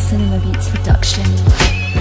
Cinema Beats Production.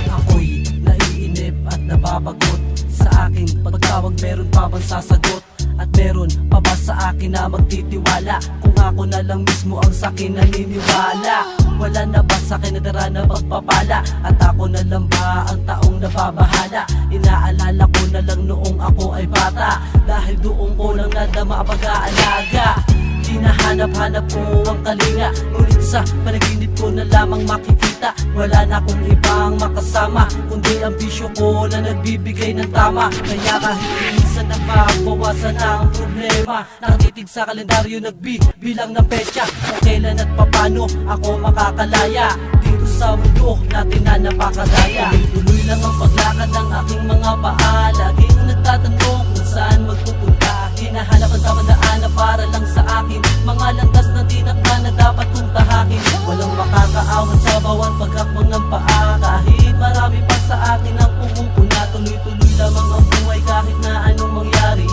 Ako'y naiinip at nababagot sa aking pagtawag, meron pa bang sasagot? At meron pa ba sa akin na magtitiwala? Kung ako na lang mismo ang sakin naniniwala, wala na ba sa akin natira na pagpapala? At ako na lang ba ang taong nababahala? Inaalala ko na lang noong ako ay bata, dahil doon ko lang nadama pag-aalaga. Hinahanap-hanap ko ang kalinga, ngunit sa panaginip ko na lamang makikita. Wala na akong ibang makasama, kundi ang bisyo ko na nagbibigay ng tama. Kaya kahit minsan nagbabawasan ang problema, nakatitig sa kalendaryo nagbibilang ng petsa, kung kailan at papano ako makakalaya dito sa mundo natin na napakadaya. Tuloy lang ang paglakad ng aking mga paa, laging nagtatanong kung saan magpupunta. Hinahanap ang tamang daan na para lang sa akin, mga landas na tinakda na dapat kong tahakin. Walang makakaawat sa bawat paghakbang ng paa, kahit marami pa sa akin ang pumupuna. Tuloy-tuloy lamang ang buhay kahit na anong mangyari,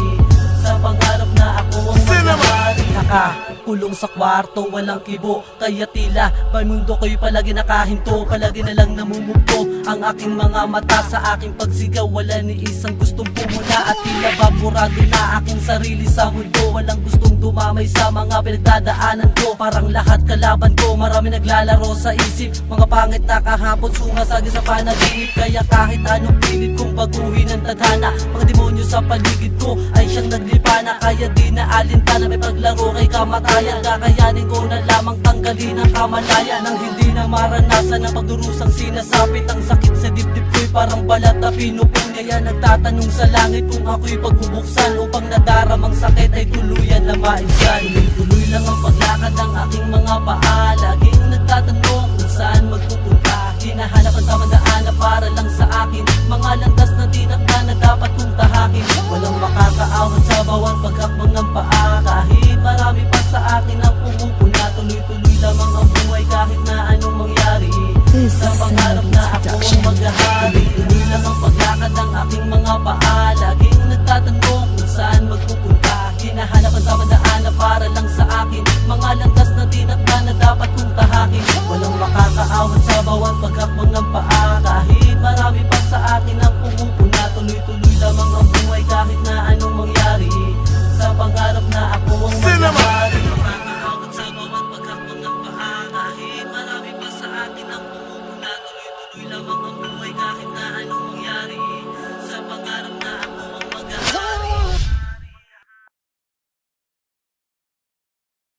sa pangarap na ako ang maghahari. Nakakulong sa kwarto, walang kibo, kaya tila ba mundo ko'y palagi nakahinto, palagi na lang namumugto ang aking mga mata sa aking pagsigaw. Wala ni isang gustong pumuna at tila ba burado na aking sarili sa mundo. Walang gustong dumamay sa mga pinagdadaanan ko, parang lahat kalaban ko. Marami naglalaro sa isip, mga pangit na kahapon sumasagi sa panaginip. Kaya kahit anong pilit kong baguhin ang tadhana, mga demonyo sa paligid ko ay siyang naglipana. Kaya di na alintana may paglaro kay kamatayan, kakayanin ko na lamang tanggalin ang kamalayan, nang hindi na maranasan ang pagdurusang sinasapit. Ang sakit sa dibdib ko'y parang balat na pinupunya. Yan nagtatanong sa langit kung ako'y pagbubuksan, upang nadaramang sakit ay tuluyan na maibsan. Tuloy lang ang paglakad ng aking mga paa, laging nagtatanong kung saan magpupunta. Hinahanap ang tamang daan na para lang sa akin, mga landas na tinakda na dapat kong tahakin. Walang makakaawat sa bawat paghakbang ng paa, kahit marami pa sa akin ang pumupuna. Tuloy-tuloy lamang ang buhay kahit na anong mangyari, sa pangarap na ako ang maghahari. Tuloy lang ang paglakad ng aking mga paa, laging nagtatanong kung saan magpupunta. Hinahanap ang tamang daan na para lang sa akin, mga landas na tinakda na dapat kong tahakin. Walang makakaawat sa bawat paghakbang ng paa,